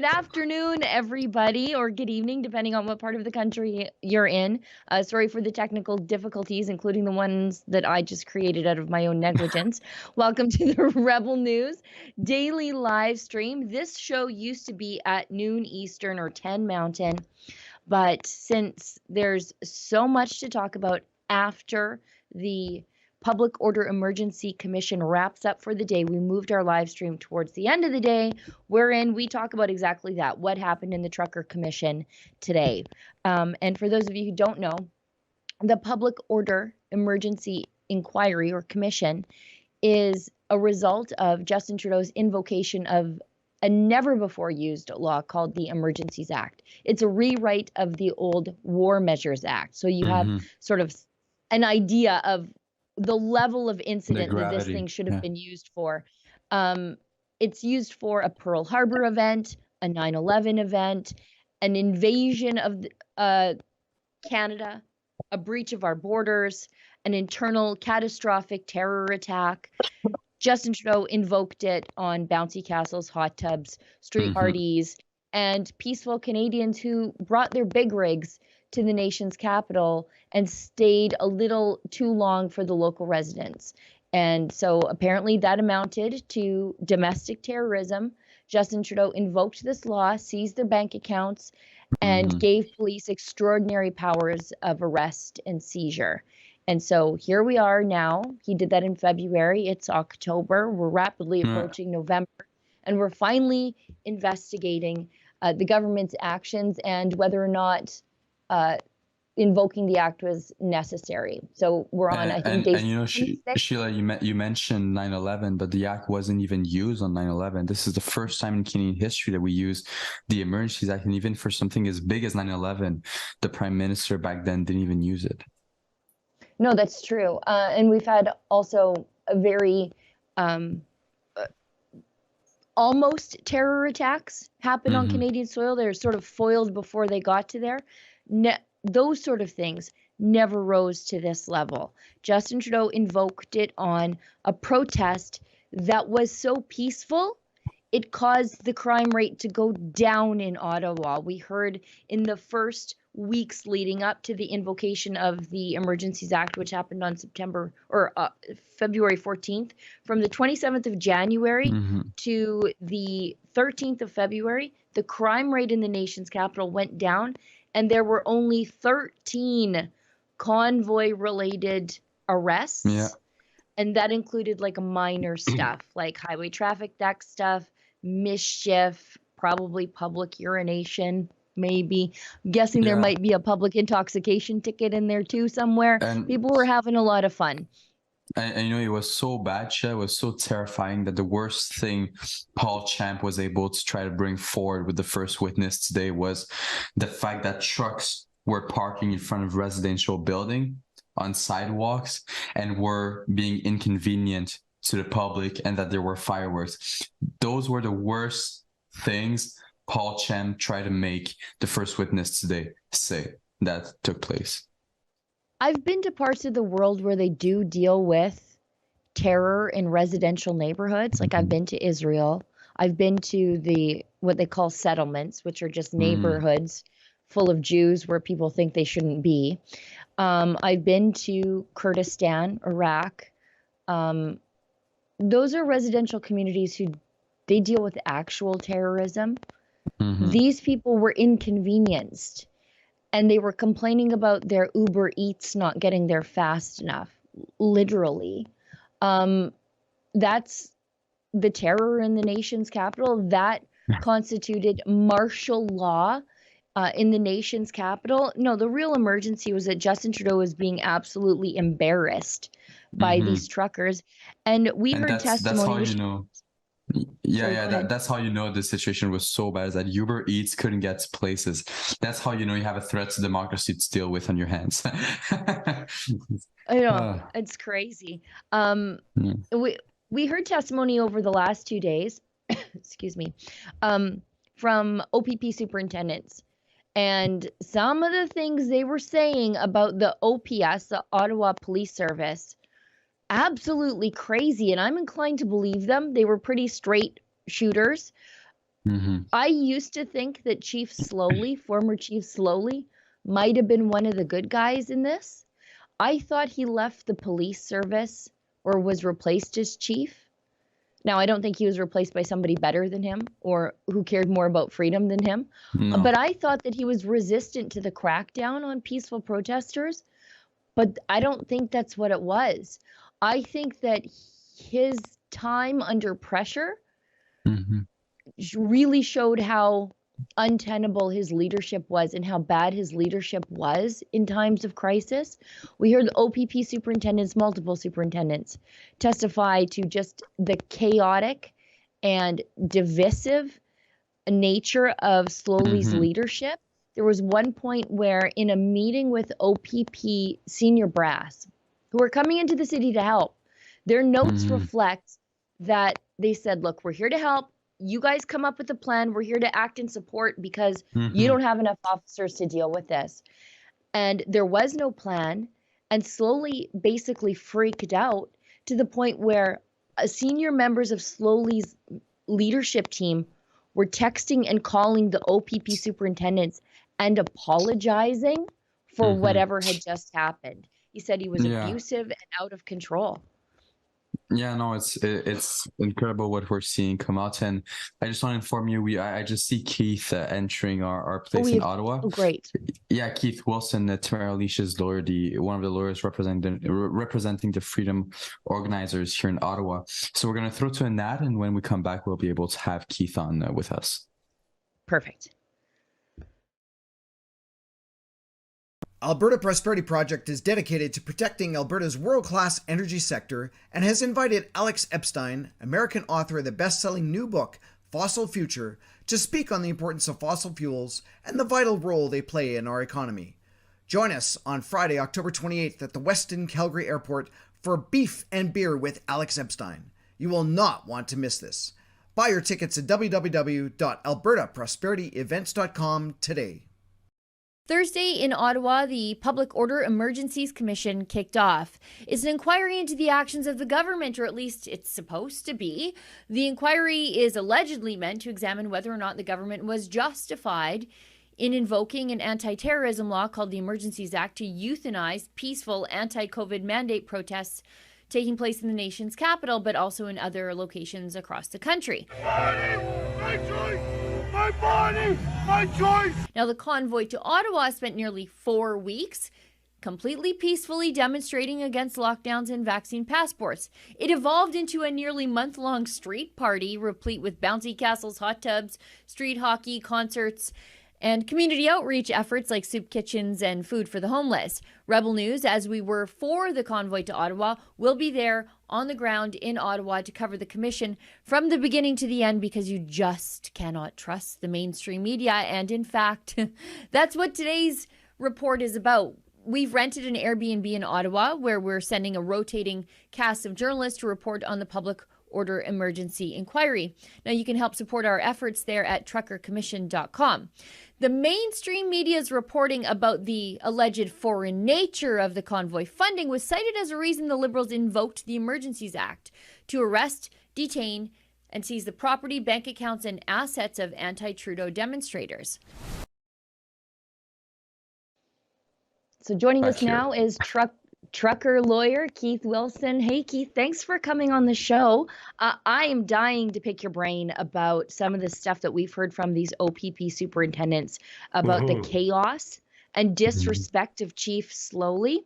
afternoon, everybody, or good evening, depending on what part of the country you're in. Sorry for the technical difficulties, including the ones that I just created out of my own negligence. Welcome to the Rebel News daily live stream. This show used to be at noon Eastern or 10 Mountain, but since there's so much to talk about after the Public Order Emergency Commission wraps up for the day, we moved our live stream towards the end of the day, wherein we talk about exactly that, what happened in the Trucker Commission today. And for those of you who don't know, the Public Order Emergency Inquiry or Commission is a result of Justin Trudeau's invocation of a never-before-used law called the Emergencies Act. It's a rewrite of the old War Measures Act. So you have sort of an idea of the level of incident that this thing should have been used for. It's used for a Pearl Harbor event, a 9/11 event, an invasion of Canada, a breach of our borders, an internal catastrophic terror attack. Justin Trudeau invoked it on bouncy castles, hot tubs, street parties, and peaceful Canadians who brought their big rigs to the nation's capital and stayed a little too long for the local residents. And so apparently that amounted to domestic terrorism. Justin Trudeau invoked this law, seized their bank accounts, and gave police extraordinary powers of arrest and seizure. And so here we are now. He did that in February. It's October. We're rapidly approaching November. And we're finally investigating the government's actions and whether or not invoking the act was necessary. So we're on, I think, day 26. Sheila, you mentioned 9/11, but the act wasn't even used on 9/11. This is the first time in Canadian history that we use the Emergencies Act, and even for something as big as 9/11, the Prime Minister back then didn't even use it. No, that's true. And we've had also a very almost terror attacks happen on Canadian soil. They're sort of foiled before they got to there. Those sort of things never rose to this level. Justin Trudeau invoked it on a protest that was so peaceful, it caused the crime rate to go down in Ottawa. We heard in the first weeks leading up to the invocation of the Emergencies Act, which happened on February 14th, from the 27th of January to the 13th of February, the crime rate in the nation's capital went down, and there were only 13 convoy-related arrests. Yeah. And that included like minor stuff, like highway traffic deck stuff, mischief, probably public urination, maybe. I'm guessing there might be a public intoxication ticket in there too somewhere. And people were having a lot of fun. And it was so bad, Sheila, it was so terrifying that the worst thing Paul Champ was able to try to bring forward with the first witness today was the fact that trucks were parking in front of residential building on sidewalks and were being inconvenient to the public, and that there were fireworks. Those were the worst things Paul Champ tried to make the first witness today say that took place. I've been to parts of the world where they do deal with terror in residential neighborhoods. Like I've been to Israel. I've been to what they call settlements, which are just neighborhoods full of Jews where people think they shouldn't be. I've been to Kurdistan, Iraq. Those are residential communities who they deal with actual terrorism. These people were inconvenienced, and they were complaining about their Uber Eats not getting there fast enough, literally. That's the terror in the nation's capital. That constituted martial law in the nation's capital. No, the real emergency was that Justin Trudeau was being absolutely embarrassed by these truckers. And we heard testimony. That's how you know. That's how you know the situation was so bad, is that Uber Eats couldn't get to places. That's how you know you have a threat to democracy to deal with on your hands. I know, it's crazy. We heard testimony over the last 2 days, excuse me, from OPP superintendents. And some of the things they were saying about the OPS, the Ottawa Police Service, absolutely crazy, and I'm inclined to believe them. They were pretty straight shooters. I used to think that Chief Slowly, former Chief Slowly, might have been one of the good guys in this. I thought he left the police service or was replaced as chief. Now, I don't think he was replaced by somebody better than him or who cared more about freedom than him. No. But I thought that he was resistant to the crackdown on peaceful protesters. But I don't think that's what it was. I think that his time under pressure really showed how untenable his leadership was and how bad his leadership was in times of crisis. We heard the OPP superintendents, multiple superintendents, testify to just the chaotic and divisive nature of Slowly's leadership. There was one point where in a meeting with OPP senior brass, who are coming into the city to help, their notes reflect that they said, look, we're here to help. You guys come up with a plan. We're here to act in support because you don't have enough officers to deal with this. And there was no plan. And Slowly basically freaked out to the point where senior members of Slowly's leadership team were texting and calling the OPP superintendents and apologizing for whatever had just happened. He said he was abusive and out of control. Yeah, no, it's incredible what we're seeing come out, and I just want to inform you. I just see Keith entering our place in Ottawa. Oh, great! Yeah, Keith Wilson, Tamara Alicia's lawyer, one of the lawyers representing the freedom organizers here in Ottawa. So we're gonna throw to Nat, and when we come back, we'll be able to have Keith on with us. Perfect. Alberta Prosperity Project is dedicated to protecting Alberta's world-class energy sector and has invited Alex Epstein, American author of the best-selling new book, Fossil Future, to speak on the importance of fossil fuels and the vital role they play in our economy. Join us on Friday, October 28th at the Westin Calgary Airport for Beef and Beer with Alex Epstein. You will not want to miss this. Buy your tickets at www.albertaprosperityevents.com today. Thursday in Ottawa, the Public Order Emergencies Commission kicked off. It's an inquiry into the actions of the government, or at least it's supposed to be. The inquiry is allegedly meant to examine whether or not the government was justified in invoking an anti-terrorism law called the Emergencies Act to euthanize peaceful anti-COVID mandate protests taking place in the nation's capital, but also in other locations across the country. My choice! My body! My choice! Now, the convoy to Ottawa spent nearly 4 weeks completely peacefully demonstrating against lockdowns and vaccine passports. It evolved into a nearly month-long street party replete with bouncy castles, hot tubs, street hockey, concerts, and community outreach efforts like soup kitchens and food for the homeless. Rebel News, as we were for the convoy to Ottawa, will be there on the ground in Ottawa to cover the commission from the beginning to the end, because you just cannot trust the mainstream media. And in fact, that's what today's report is about. We've rented an Airbnb in Ottawa where we're sending a rotating cast of journalists to report on the Public Order Emergency Inquiry. Now, you can help support our efforts there at truckercommission.com. The mainstream media's reporting about the alleged foreign nature of the convoy funding was cited as a reason the Liberals invoked the Emergencies Act to arrest, detain, and seize the property, bank accounts, and assets of anti-Trudeau demonstrators. So joining us now is trucker lawyer Keith Wilson. Hey, Keith, thanks for coming on the show. I am dying to pick your brain about some of the stuff that we've heard from these OPP superintendents about the chaos and disrespect of Chief Slowly.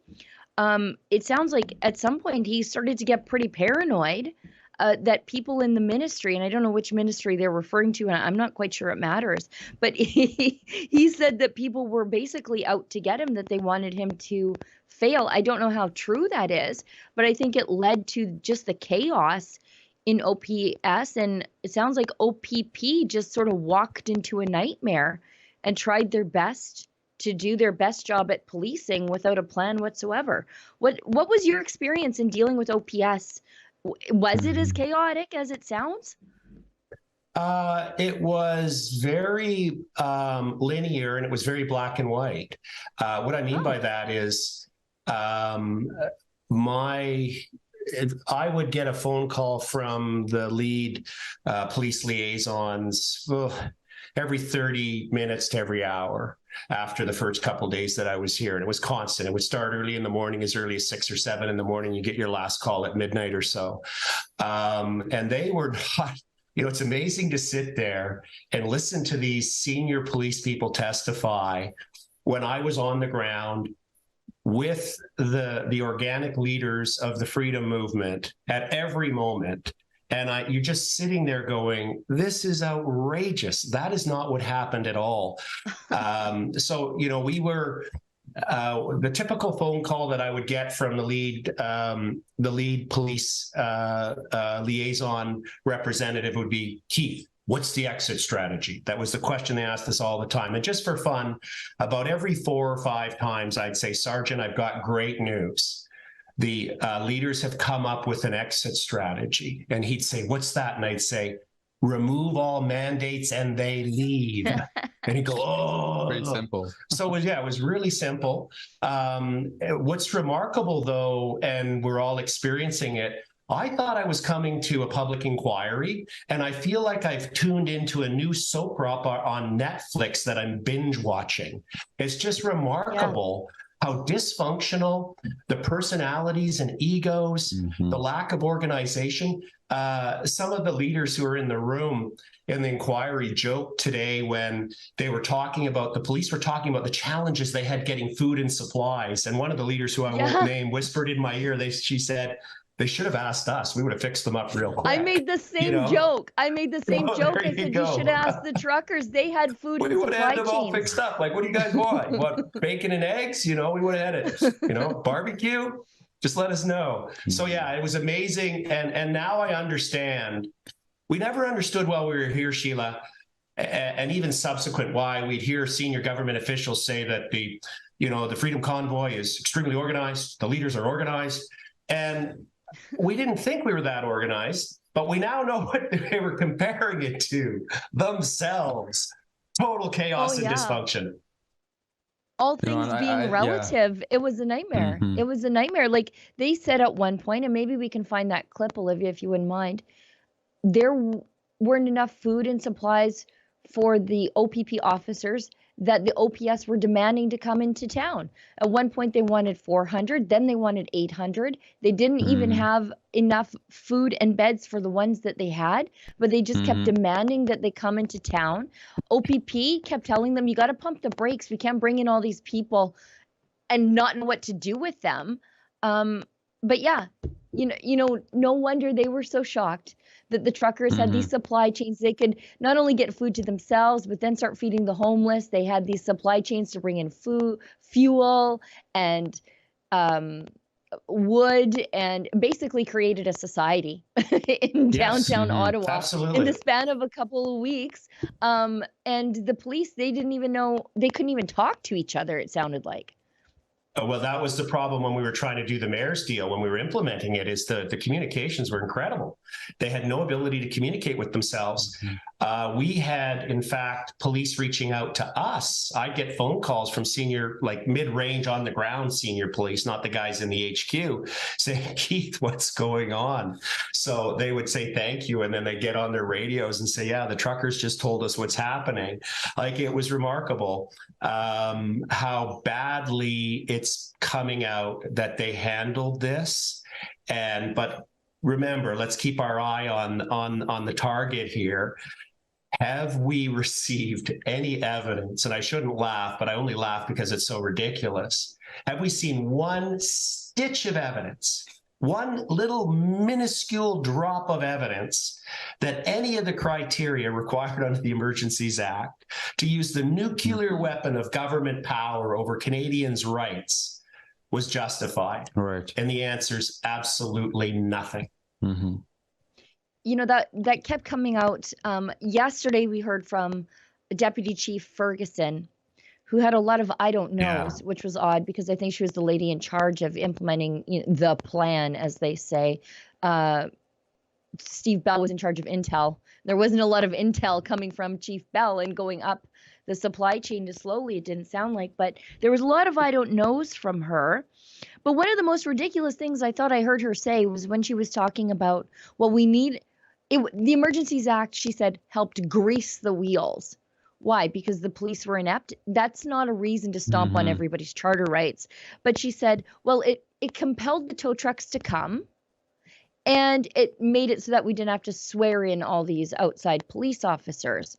It sounds like at some point he started to get pretty paranoid that people in the ministry, and I don't know which ministry they're referring to, and I'm not quite sure it matters, but he said that people were basically out to get him, that they wanted him to fail. I don't know how true that is, but I think it led to just the chaos in OPS, and it sounds like OPP just sort of walked into a nightmare and tried their best to do their best job at policing without a plan whatsoever. What was your experience in dealing with OPS? Was it as chaotic as it sounds? It was very linear, and it was very black and white. What I mean by that is my I would get a phone call from the lead police liaisons every 30 minutes to every hour after the first couple of days that I was here. And it was constant. It would start early in the morning, as early as 6 or 7 in the morning. You get your last call at midnight or so. And they were not, it's amazing to sit there and listen to these senior police people testify when I was on the ground with the organic leaders of the freedom movement at every moment. And you're just sitting there going, this is outrageous. That is not what happened at all. So, we were, the typical phone call that I would get from the lead police liaison representative would be, Keith, what's the exit strategy? That was the question they asked us all the time. And just for fun, about every 4 or 5 times, I'd say, Sergeant, I've got great news. The leaders have come up with an exit strategy. And he'd say, what's that? And I'd say, remove all mandates and they leave. And he'd go, oh. Very simple. So it was really simple. What's remarkable, though, and we're all experiencing it, I thought I was coming to a public inquiry, and I feel like I've tuned into a new soap opera on Netflix that I'm binge watching. It's just remarkable how dysfunctional the personalities and egos, the lack of organization. Some of the leaders who are in the room in the inquiry joked today when they were talking about, the police were talking about the challenges they had getting food and supplies. And one of the leaders, who I won't name, whispered in my ear, she said, they should have asked us. We would have fixed them up real quick. I made the same joke. I said you should ask the truckers. They had food and supply chains. We would have had them all fixed up. Like, what do you guys want? What, bacon and eggs? We would have had it. Barbecue? Just let us know. So yeah, it was amazing. And now I understand. We never understood while we were here, Sheila, and even subsequent, why we'd hear senior government officials say that the Freedom Convoy is extremely organized. The leaders are organized. And we didn't think we were that organized, but we now know what they were comparing it to themselves. Total chaos and dysfunction. All things being relative, it was a nightmare. It was a nightmare. Like they said at one point, and maybe we can find that clip, Olivia, if you wouldn't mind, there weren't enough food and supplies for the OPP officers that the OPS were demanding to come into town. At one point, they wanted 400, then they wanted 800. They didn't even have enough food and beds for the ones that they had, but they just kept demanding that they come into town. OPP kept telling them, you got to pump the brakes. We can't bring in all these people and not know what to do with them. But yeah, no wonder they were so shocked that the truckers had these supply chains. They could not only get food to themselves, but then start feeding the homeless. They had these supply chains to bring in food, fuel, and wood, and basically created a society in downtown Ottawa in the span of a couple of weeks. And the police, they didn't even know, they couldn't even talk to each other, it sounded like. Well, that was the problem when we were trying to do the mayor's deal, when we were implementing it, is the communications were incredible. They had no ability to communicate with themselves. We had, in fact, police reaching out to us. I'd get phone calls from senior, like mid-range on the ground senior police, not the guys in the HQ, saying, Keith, what's going on? So they would say, thank you. And then they get on their radios and say, yeah, the truckers just told us what's happening. Like, it was remarkable how badly it's coming out that they handled this. But remember, let's keep our eye on the target here. Have we received any evidence? And I shouldn't laugh, but I only laugh because it's so ridiculous. Have we seen one stitch of evidence, one little minuscule drop of evidence that any of the criteria required under the Emergencies Act to use the nuclear weapon of government power over Canadians' rights was justified? Right. And the answer is absolutely nothing. That kept coming out. Yesterday, we heard from Deputy Chief Ferguson, who had a lot of I don't knows, which was odd because I think she was the lady in charge of implementing the plan, as they say. Steve Bell was in charge of intel. There wasn't a lot of intel coming from Chief Bell and going up the supply chain slowly, it didn't sound like, but there was a lot of I don't knows from her. But one of the most ridiculous things I thought I heard her say was when she was talking about, well, we need the Emergencies Act, she said, helped grease the wheels. Why? Because the police were inept? That's not a reason to stomp on everybody's charter rights. But she said, well, it compelled the tow trucks to come, and it made it so that we didn't have to swear in all these outside police officers.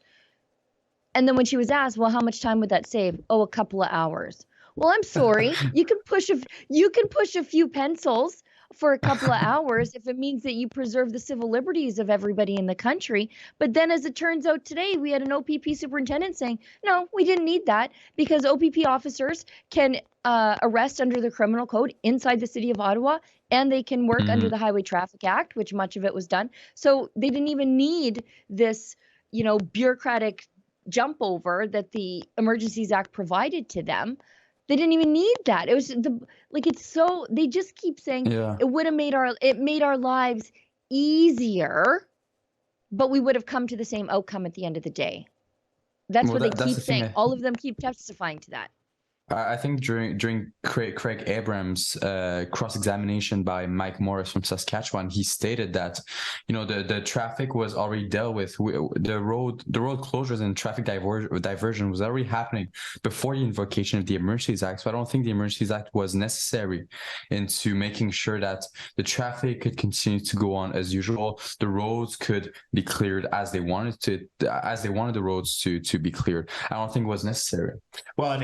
And then when she was asked, well, how much time would that save? Oh, a couple of hours. Well, I'm sorry. You can push a few pencils for a couple of hours if it means that you preserve the civil liberties of everybody in the country. But then, as it turns out today, we had an OPP superintendent saying, no, we didn't need that, because OPP officers can arrest under the criminal code inside the city of Ottawa, and they can work under the Highway Traffic Act, which much of it was done. So they didn't even need this, bureaucratic jump over that the Emergencies Act provided to them. They didn't even need that. It was it's so, they just keep saying it would have made our lives easier, but we would have come to the same outcome at the end of the day. That's what they keep saying. All of them keep testifying to that. I think during Craig Abrams' cross-examination by Mike Morris from Saskatchewan, he stated that, the traffic was already dealt with. The road closures and traffic diversion was already happening before the invocation of the Emergencies Act. So I don't think the Emergencies Act was necessary into making sure that the traffic could continue to go on as usual. The roads could be cleared as they wanted the roads to be cleared. I don't think it was necessary. Well,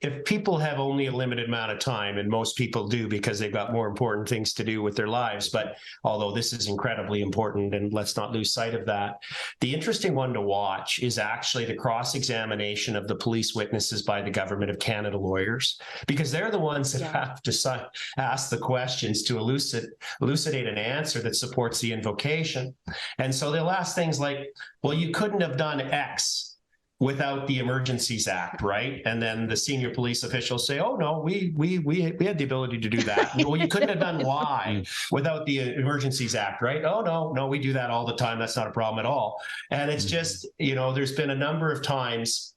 if people have only a limited amount of time, and most people do because they've got more important things to do with their lives, but although this is incredibly important, and let's not lose sight of that, the interesting one to watch is actually the cross-examination of the police witnesses by the Government of Canada lawyers, because they're the ones that have to ask the questions to elucidate an answer that supports the invocation. And so they'll ask things like, well, you couldn't have done X without the Emergencies Act, right? And then the senior police officials say, oh, no, we had the ability to do that. Well, you couldn't have done Y without the Emergencies Act, right? Oh, no, we do that all the time. That's not a problem at all. And it's just, there's been a number of times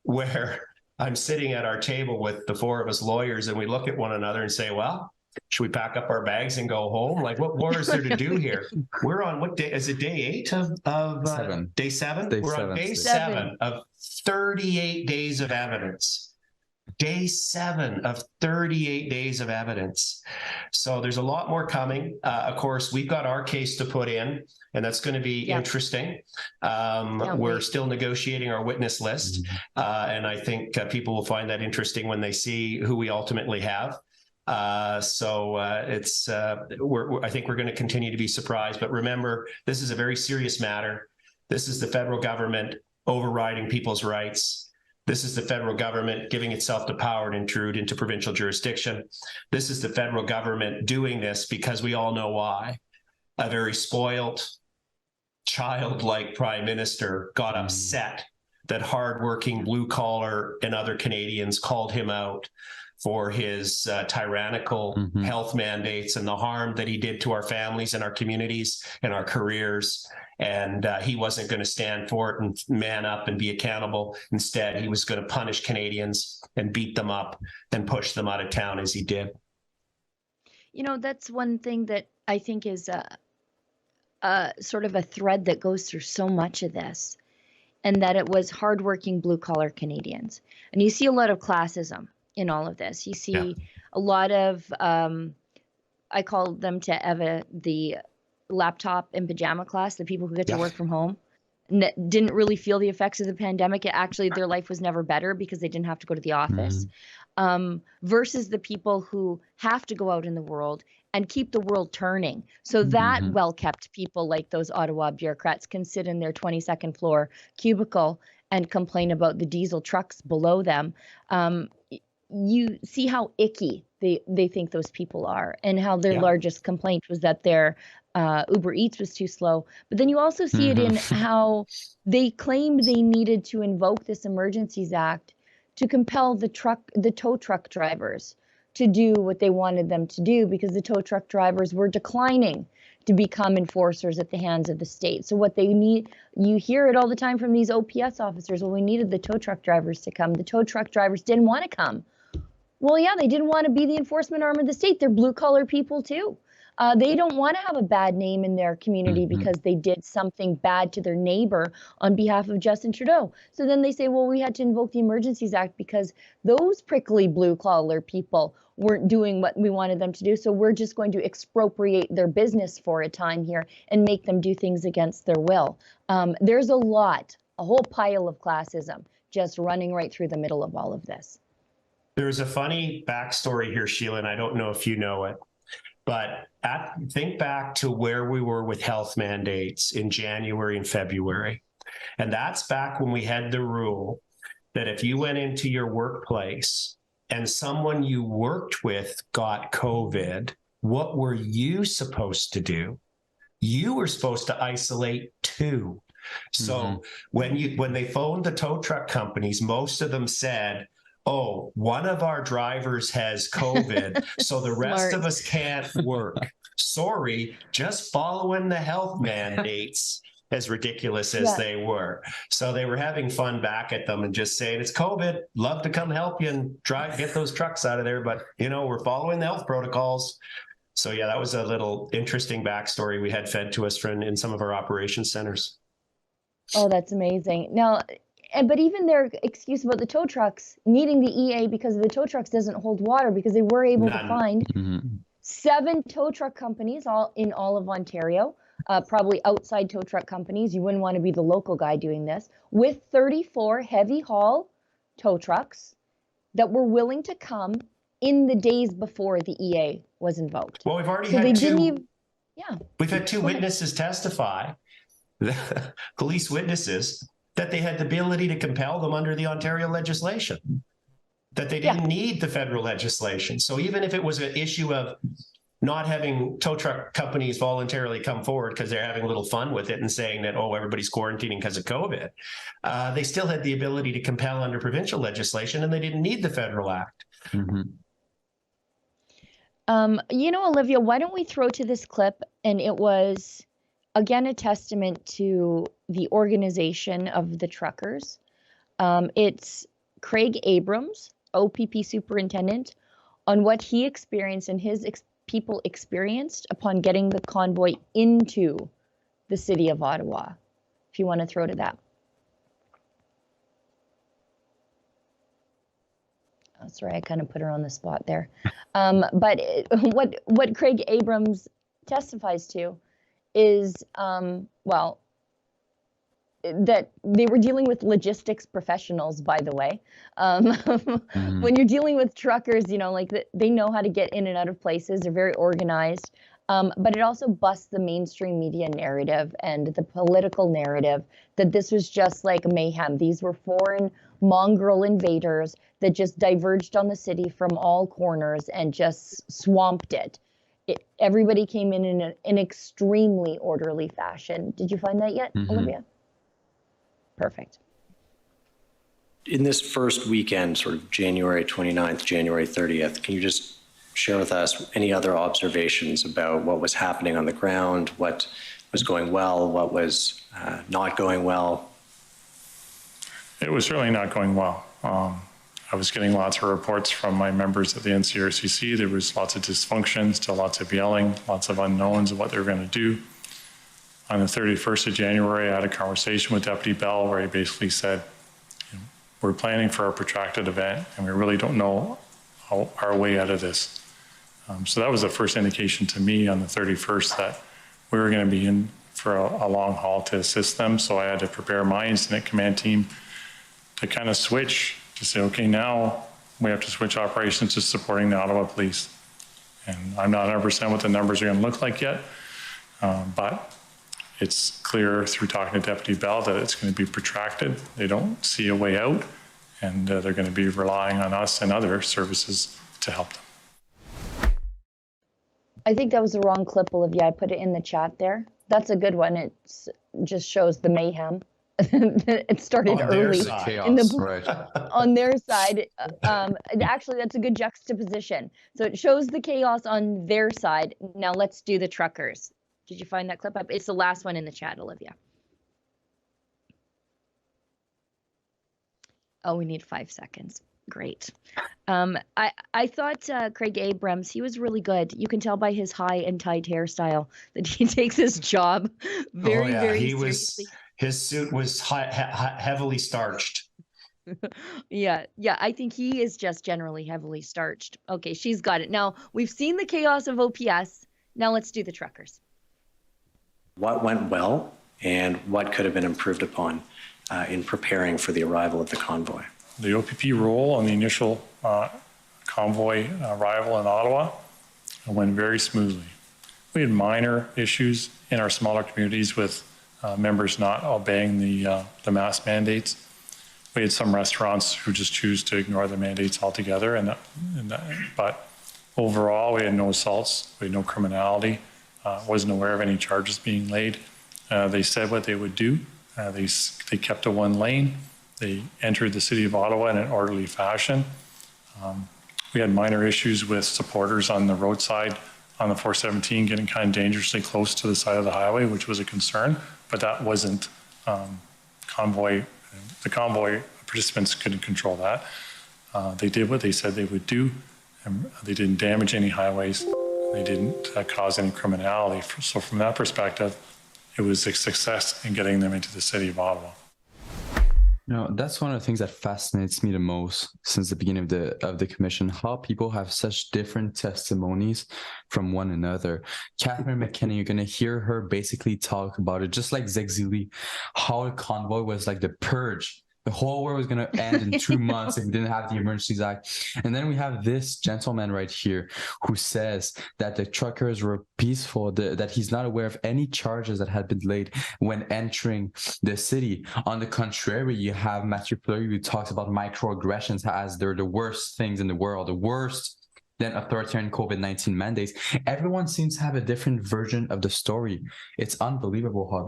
where I'm sitting at our table with the four of us lawyers, and we look at one another and say, well, should we pack up our bags and go home? Like, what more is there to do here? We're on what day? Is it day 8 of 7? Day 7? We're on day 7 of 38 days of evidence. Day 7 of 38 days of evidence. So there's a lot more coming. Of course, we've got our case to put in, and that's going to be interesting. We're still negotiating our witness list, and I think people will find that interesting when they see who we ultimately have. I think we're going to continue to be surprised. But remember, this is a very serious matter. This is the federal government overriding people's rights. This is the federal government giving itself the power to intrude into provincial jurisdiction. This is the federal government doing this because we all know why. A very spoiled, childlike prime minister got upset that hardworking blue collar and other Canadians called him out for his tyrannical health mandates and the harm that he did to our families and our communities and our careers. And he wasn't going to stand for it and man up and be accountable. Instead, he was going to punish Canadians and beat them up and push them out of town as he did. That's one thing that I think is sort of a thread that goes through so much of this, and that it was hardworking blue-collar Canadians. And you see a lot of classism in all of this. You see a lot of, I call them to Eva, the laptop and pajama class, the people who get to work from home, and that didn't really feel the effects of the pandemic. Actually, their life was never better because they didn't have to go to the office, versus the people who have to go out in the world and keep the world turning. So that well-kept people like those Ottawa bureaucrats can sit in their 22nd floor cubicle and complain about the diesel trucks below them. You see how icky they think those people are, and how their largest complaint was that their Uber Eats was too slow. But then you also see it in how they claimed they needed to invoke this Emergencies Act to compel the tow truck drivers to do what they wanted them to do, because the tow truck drivers were declining to become enforcers at the hands of the state. So what they need, you hear it all the time from these OPS officers, well, we needed the tow truck drivers to come. The tow truck drivers didn't want to come. Well, yeah, they didn't want to be the enforcement arm of the state. They're blue collar people too. They don't want to have a bad name in their community because they did something bad to their neighbor on behalf of Justin Trudeau. So then they say, well, we had to invoke the Emergencies Act because those prickly blue collar people weren't doing what we wanted them to do. So we're just going to expropriate their business for a time here and make them do things against their will. There's a whole pile of classism just running right through the middle of all of this. There's a funny backstory here, Sheila, and I don't know if you know it, but think back to where we were with health mandates in January and February. And that's back when we had the rule that if you went into your workplace and someone you worked with got COVID, what were you supposed to do? You were supposed to isolate too. So when they phoned the tow truck companies, most of them said, oh, one of our drivers has COVID, so the rest of us can't work. Sorry, just following the health mandates, as ridiculous as they were. So they were having fun back at them and just saying, it's COVID, love to come help you and get those trucks out of there, but we're following the health protocols. So yeah, that was a little interesting backstory we had fed to us in some of our operations centers. Oh, that's amazing. Now, but even their excuse about the tow trucks needing the EA because of the tow trucks doesn't hold water, because they were able to find 7 tow truck companies all of Ontario, probably outside tow truck companies. You wouldn't want to be the local guy doing this, with 34 heavy haul tow trucks that were willing to come in the days before the EA was invoked. Well, we've already had two. We've had 2 witnesses testify, police witnesses, that they had the ability to compel them under the Ontario legislation, that they didn't need the federal legislation. So even if it was an issue of not having tow truck companies voluntarily come forward because they're having a little fun with it and saying that, oh, everybody's quarantining because of COVID, they still had the ability to compel under provincial legislation, and they didn't need the federal act. Olivia, why don't we throw to this clip? And it was, again, a testament to the organization of the truckers. It's Craig Abrams, OPP superintendent, on what he experienced and his people experienced upon getting the convoy into the city of Ottawa. If you want to throw to that. Oh, sorry, I kind of put her on the spot there. But what Craig Abrams testifies to is, that they were dealing with logistics professionals, by the way. When you're dealing with truckers, they know how to get in and out of places. They're very organized. But it also busts the mainstream media narrative and the political narrative that this was just like mayhem. These were foreign mongrel invaders that just diverged on the city from all corners and just swamped it. Everybody came in an extremely orderly fashion. Did you find that yet, Olivia? Perfect. In this first weekend, sort of January 29th, January 30th, can you just share with us any other observations about what was happening on the ground, what was going well, what was not going well? It was certainly not going well. I was getting lots of reports from my members of the NCRCC. There was lots of dysfunction, still lots of yelling, lots of unknowns of what they were going to do. On the 31st of January, I had a conversation with Deputy Bell where he basically said, we're planning for a protracted event and we really don't know our way out of this. So that was the first indication to me on the 31st that we were going to be in for a long haul to assist them. So I had to prepare my incident command team to kind of switch to say, okay, now we have to switch operations to supporting the Ottawa Police. And I'm not 100% what the numbers are going to look like yet, but it's clear through talking to Deputy Bell that it's going to be protracted. They don't see a way out, and they're going to be relying on us and other services to help them. I think that was the wrong clip, Olivia. I put it in the chat there. That's a good one. It just shows the mayhem. It started early on their side. Actually, that's a good juxtaposition. So it shows the chaos on their side. Now let's do the truckers. Did you find that clip up? It's the last one in the chat, Olivia. Oh, we need 5 seconds. Great. I thought Craig Abrams, he was really good. You can tell by his high and tight hairstyle that he takes his job very, very seriously. His suit was heavily starched. Yeah, I think he is just generally heavily starched. Okay, she's got it. Now, we've seen the chaos of OPS. Now let's do the truckers. What went well and what could have been improved upon in preparing for the arrival of the convoy? The OPP role on the initial convoy arrival in Ottawa went very smoothly. We had minor issues in our smaller communities with members not obeying the mask mandates. We had some restaurants who just choose to ignore the mandates altogether, but overall we had no assaults, we had no criminality, wasn't aware of any charges being laid. They said what they would do. They kept to one lane. They entered the city of Ottawa in an orderly fashion. We had minor issues with supporters on the roadside on the 417 getting kind of dangerously close to the side of the highway, which was a concern, but that wasn't convoy. The convoy participants couldn't control that. They did what they said they would do. And they didn't damage any highways. They didn't cause any criminality. So from that perspective, it was a success in getting them into the city of Ottawa. That's one of the things that fascinates me the most since the beginning of the commission, how people have such different testimonies from one another. Catherine McKenna, you're going to hear her basically talk about it, just like Zegzili, how a convoy was like the purge. The whole world was going to end in 2 months if we didn't have the Emergencies Act. And then we have this gentleman right here who says that the truckers were peaceful, that he's not aware of any charges that had been laid when entering the city. On the contrary, you have Matthew Fleury who talks about microaggressions as they're the worst things in the world, the worst than authoritarian COVID-19 mandates. Everyone seems to have a different version of the story. It's unbelievable how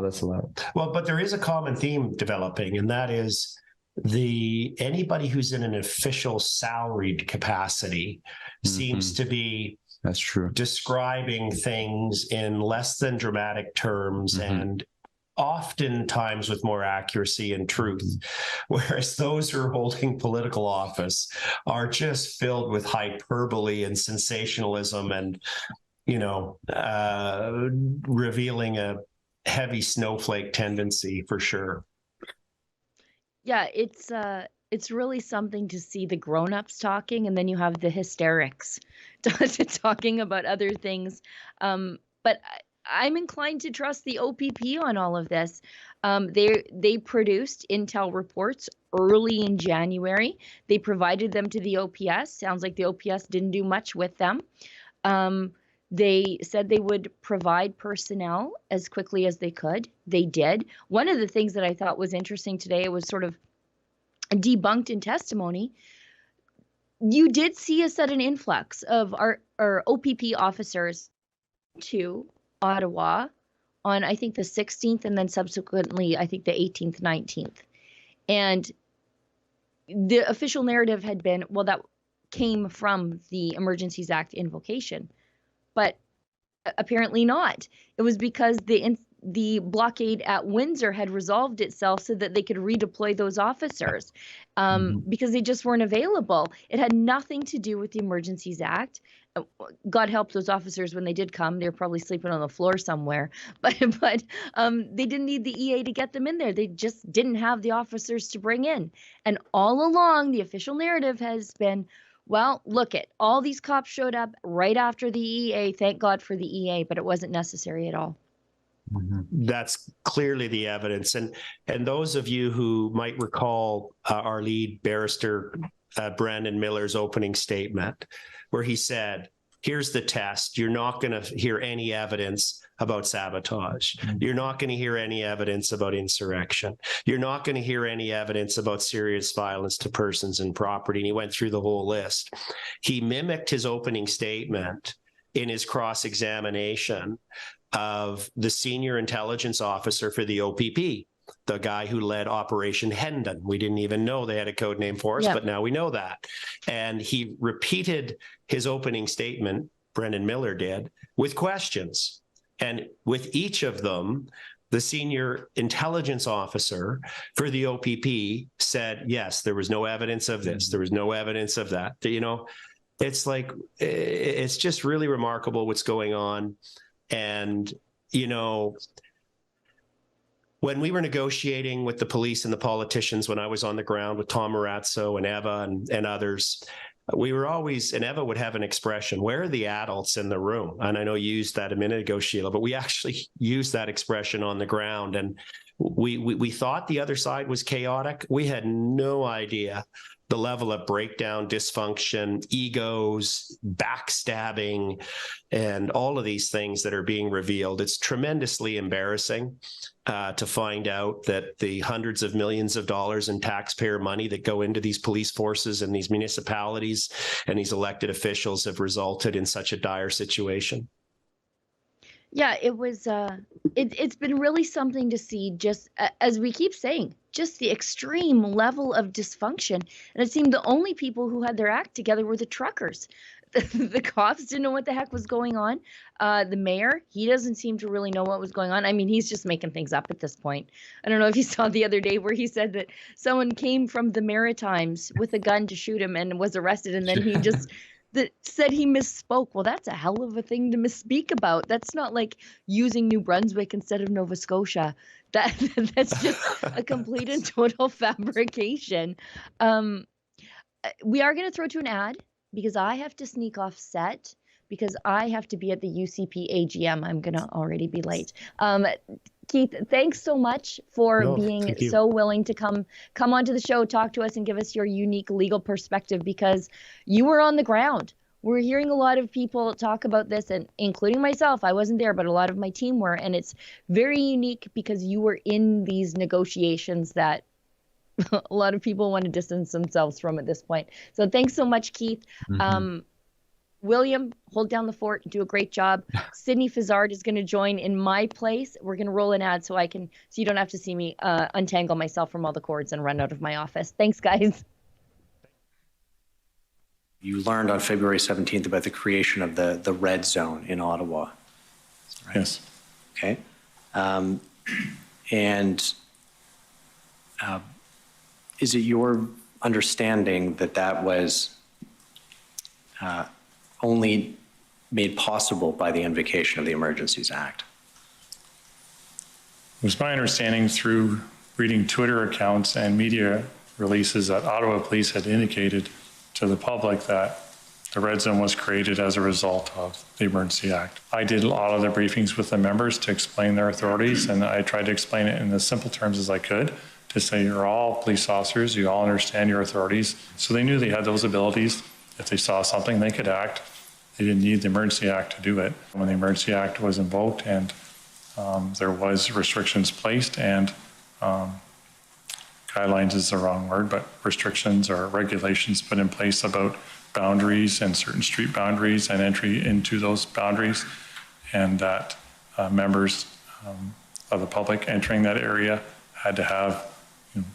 that's allowed. Well, but there is a common theme developing, and that is anybody who's in an official salaried capacity seems to be that's true describing things in less than dramatic terms and oftentimes with more accuracy and truth, whereas those who are holding political office are just filled with hyperbole and sensationalism and, revealing a heavy snowflake tendency for sure. Yeah, it's really something to see the grown-ups talking, and then you have the hysterics talking about other things. But I'm inclined to trust the OPP on all of this. They produced intel reports early in January. They provided them to the OPS. Sounds like the OPS didn't do much with them. They said they would provide personnel as quickly as they could. They did. One of the things that I thought was interesting today, it was sort of debunked in testimony. You did see a sudden influx of our OPP officers to Ottawa on, I think, the 16th, and then subsequently, I think, the 18th, 19th. And the official narrative had been, well, that came from the Emergencies Act invocation. But apparently not. It was because the blockade at Windsor had resolved itself so that they could redeploy those officers because they just weren't available. It had nothing to do with the Emergencies Act. God help those officers when they did come. They were probably sleeping on the floor somewhere. But they didn't need the EA to get them in there. They just didn't have the officers to bring in. And all along, the official narrative has been, well, look at all these cops showed up right after the EA. Thank God for the EA, but it wasn't necessary at all. That's clearly the evidence. And those of you who might recall our lead barrister, Brandon Miller's opening statement, where he said, here's the test. You're not going to hear any evidence about sabotage. You're not going to hear any evidence about insurrection. You're not going to hear any evidence about serious violence to persons and property. And he went through the whole list. He mimicked his opening statement in his cross-examination of the senior intelligence officer for the OPP, the guy who led Operation Hendon. We didn't even know they had a code name for us, but now we know that. And he repeated his opening statement, Brendan Miller did, with questions. And with each of them, the senior intelligence officer for the OPP said, yes, there was no evidence of this. There was no evidence of that. You know, it's like, it's just really remarkable what's going on. And, you know, when we were negotiating with the police and the politicians, when I was on the ground with Tom Marazzo and Eva and others, we were always, and Eva would have an expression, where are the adults in the room? And I know you used that a minute ago, Sheila, but we actually used that expression on the ground. And we thought the other side was chaotic. We had no idea the level of breakdown, dysfunction, egos, backstabbing, and all of these things that are being revealed. It's tremendously embarrassing to find out that the hundreds of millions of dollars in taxpayer money that go into these police forces and these municipalities and these elected officials have resulted in such a dire situation. Yeah, it was, it's been really something to see, just as we keep saying, just the extreme level of dysfunction. And it seemed the only people who had their act together were the truckers. The cops didn't know what the heck was going on. The mayor, he doesn't seem to really know what was going on. I mean, he's just making things up at this point. I don't know if you saw the other day where he said that someone came from the Maritimes with a gun to shoot him and was arrested, and then he just said he misspoke. Well, that's a hell of a thing to misspeak about. That's not like using New Brunswick instead of Nova Scotia. That's just a complete and total fabrication. We are going to throw to an ad, because I have to sneak off set because I have to be at the UCP AGM. I'm going to already be late. Keith, thanks so much for being so willing to come onto the show, talk to us, and give us your unique legal perspective, because you were on the ground. We're hearing a lot of people talk about this, and including myself. I wasn't there, but a lot of my team were, and it's very unique because you were in these negotiations that a lot of people want to distance themselves from at this point. So thanks so much, Keith. William, hold down the fort, do a great job. Sydney Fizzard is going to join in my place. We're going to roll an ad so you don't have to see me untangle myself from all the cords and run out of my office. Thanks, guys. You learned on February 17th about the creation of the red zone in Ottawa. Right? Yes. Okay. Is it your understanding that that was only made possible by the invocation of the Emergencies Act? It was my understanding through reading Twitter accounts and media releases that Ottawa Police had indicated to the public that the red zone was created as a result of the Emergency Act. I did a lot of the briefings with the members to explain their authorities, and I tried to explain it in as simple terms as I could, to say you're all police officers, you all understand your authorities. So they knew they had those abilities. If they saw something, they could act. They didn't need the Emergency Act to do it. When the Emergency Act was invoked and there was restrictions placed, and guidelines is the wrong word, but restrictions or regulations put in place about boundaries and certain street boundaries and entry into those boundaries, and that members of the public entering that area had to have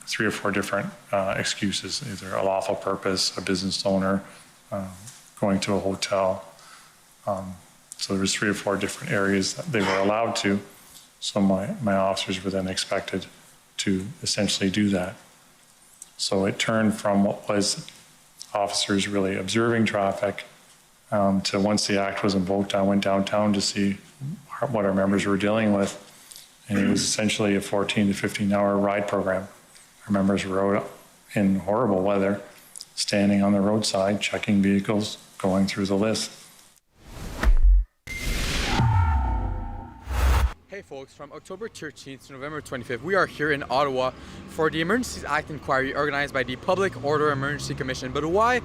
3 or 4 different excuses, either a lawful purpose, a business owner, going to a hotel. So there was 3 or 4 different areas that they were allowed to. So my officers were then expected to essentially do that. So it turned from what was officers really observing traffic to, once the act was invoked, I went downtown to see what our members were dealing with. And it was essentially a 14 to 15 hour ride program. Our members rode in horrible weather, standing on the roadside, checking vehicles, going through the list. Hey folks, from October 13th to November 25th, we are here in Ottawa for the Emergencies Act inquiry organized by the Public Order Emergency Commission. But why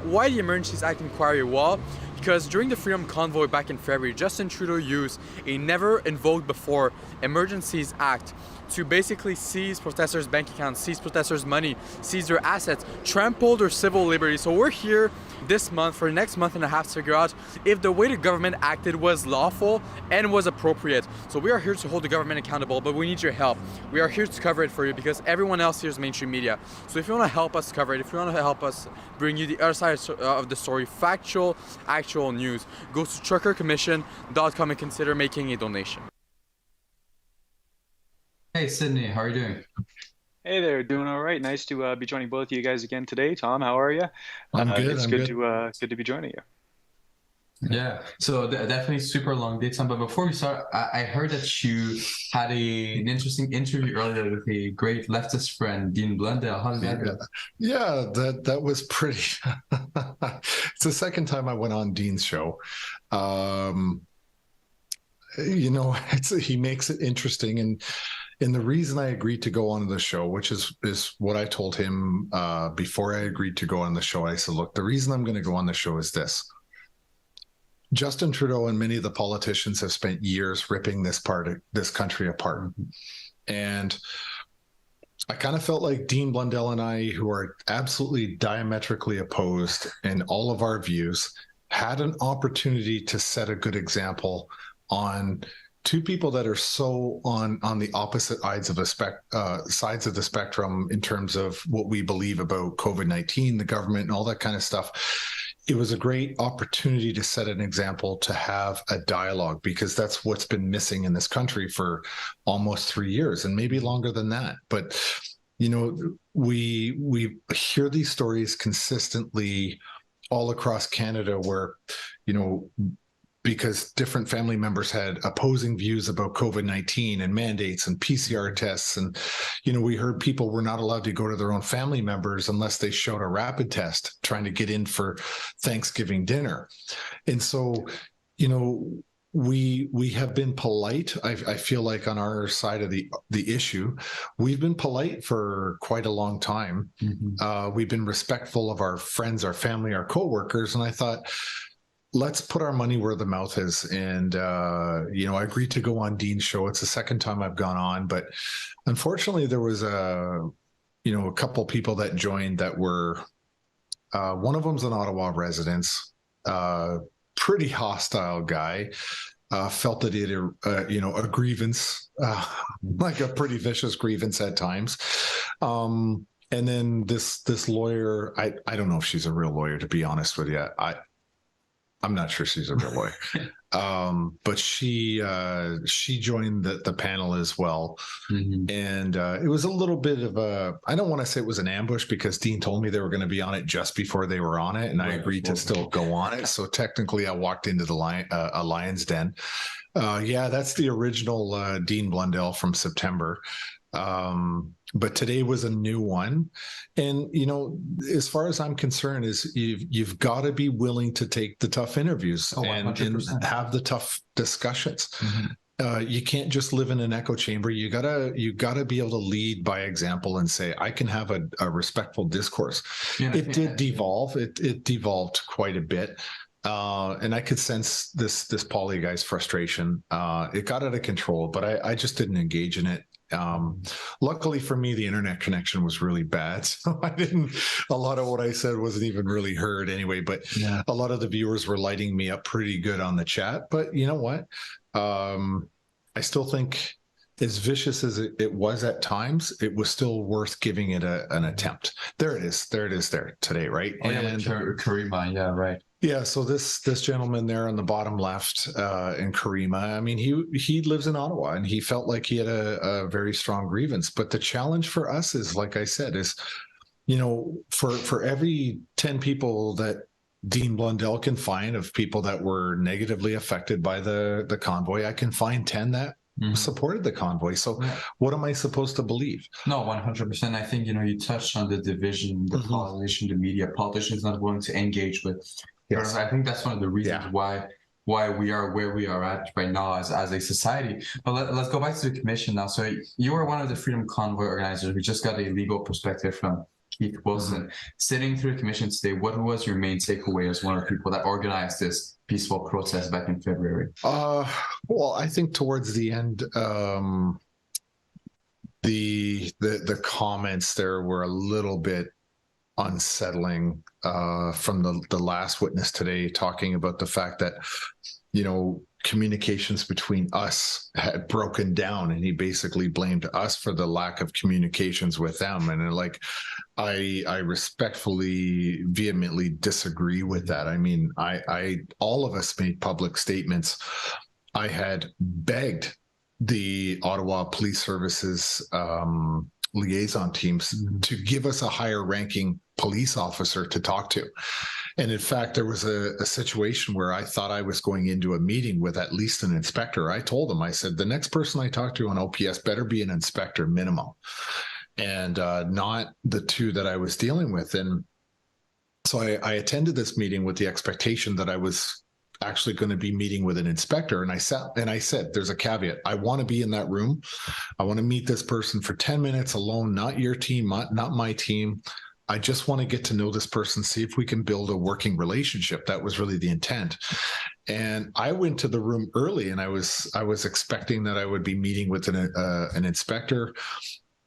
the Emergencies Act inquiry? Well, because during the Freedom Convoy back in February, Justin Trudeau used a never invoked before Emergencies Act to basically seize protesters' bank accounts, seize protesters' money, seize their assets, trample their civil liberties. So we're here this month for the next month and a half to figure out if the way the government acted was lawful and was appropriate. So we are here to hold the government accountable, but we need your help. We are here to cover it for you because everyone else here is mainstream media. So if you want to help us cover it, if you want to help us bring you the other side of the story, factual, actual news, go to truckercommission.com and consider making a donation. Hey, Sydney, how are you doing? Hey there, doing all right. Nice to be joining both of you guys again today. Tom, how are you? I'm good. It's I'm good good. to be joining you. Yeah, so definitely super long day, Tom. But before we start, I heard that you had an interesting interview earlier with a great leftist friend, Dean Blundell. How did that go? Yeah, that was pretty. It's the second time I went on Dean's show. He makes it interesting, and the reason I agreed to go on the show, which is what I told him before I agreed to go on the show. I said, look, the reason I'm going to go on the show is this. Justin Trudeau and many of the politicians have spent years ripping this country apart. And I kind of felt like Dean Blundell and I, who are absolutely diametrically opposed in all of our views, had an opportunity to set a good example on two people that are so on the opposite sides of the spectrum in terms of what we believe about COVID-19, the government, and all that kind of stuff. It was a great opportunity to set an example, to have a dialogue, because that's what's been missing in this country for almost 3 years, and maybe longer than that. But, we hear these stories consistently all across Canada where, because different family members had opposing views about COVID-19 and mandates and PCR tests. And, we heard people were not allowed to go to their own family members unless they showed a rapid test trying to get in for Thanksgiving dinner. And so, we have been polite. I feel like on our side of the issue, we've been polite for quite a long time. Mm-hmm. We've been respectful of our friends, our family, our coworkers. And I thought, let's put our money where the mouth is. And, I agreed to go on Dean's show. It's the second time I've gone on, but unfortunately there was a couple people that joined that were, one of them's an Ottawa resident, pretty hostile guy, felt that he had a grievance, like a pretty vicious grievance at times. And then this lawyer, I don't know if she's a real lawyer, to be honest with you. I'm not sure she's a real lawyer, but she joined the panel as well. Mm-hmm. And it was a little bit of I don't want to say it was an ambush, because Dean told me they were going to be on it just before they were on it, and I agreed to still go on it. So technically I walked into the lion's den. That's the original Dean Blundell from September. But today was a new one. And, as far as I'm concerned, is you've got to be willing to take the tough interviews and have the tough discussions. Mm-hmm. You can't just live in an echo chamber. You gotta be able to lead by example and say, I can have a respectful discourse. Yeah, it did devolve. It devolved quite a bit. And I could sense this poly guy's frustration. It got out of control, but I just didn't engage in it. Luckily for me, the internet connection was really bad, so a lot of what I said wasn't even really heard anyway, but yeah. A lot of the viewers were lighting me up pretty good on the chat. But you know what? I still think, as vicious as it was at times, it was still worth giving it an attempt. There it is today, right? Oh, and Karima, yeah, right. Yeah, so this gentleman there on the bottom left in Karima, I mean, he lives in Ottawa, and he felt like he had a very strong grievance. But the challenge for us is, like I said, is, for every 10 people that Dean Blundell can find of people that were negatively affected by the convoy, I can find 10 that supported the convoy. So what am I supposed to believe? No, 100%. I think, you touched on the division, the polarization, the media, politicians not willing to engage with. Yes. I think that's one of the reasons why we are where we are at right now as a society. But let's go back to the commission now. So you are one of the Freedom Convoy organizers. We just got a legal perspective from Keith Wilson. Mm-hmm. Sitting through the commission today, what was your main takeaway as one of the people that organized this peaceful protest back in February? Well, I think towards the end, the comments there were a little bit unsettling, from the last witness today, talking about the fact that, communications between us had broken down, and he basically blamed us for the lack of communications with them. And I respectfully, vehemently disagree with that. I mean, all of us made public statements. I had begged the Ottawa Police Services liaison teams to give us a higher ranking police officer to talk to. And in fact, there was a situation where I thought I was going into a meeting with at least an inspector. I told him, I said, the next person I talk to on OPS better be an inspector minimum, and not the two that I was dealing with. And so I attended this meeting with the expectation that I was actually going to be meeting with an inspector. And I said, there's a caveat. I want to be in that room. I want to meet this person for 10 minutes alone, not your team, not my team. I just want to get to know this person, see if we can build a working relationship. That was really the intent. And I went to the room early, and I was expecting that I would be meeting with an inspector.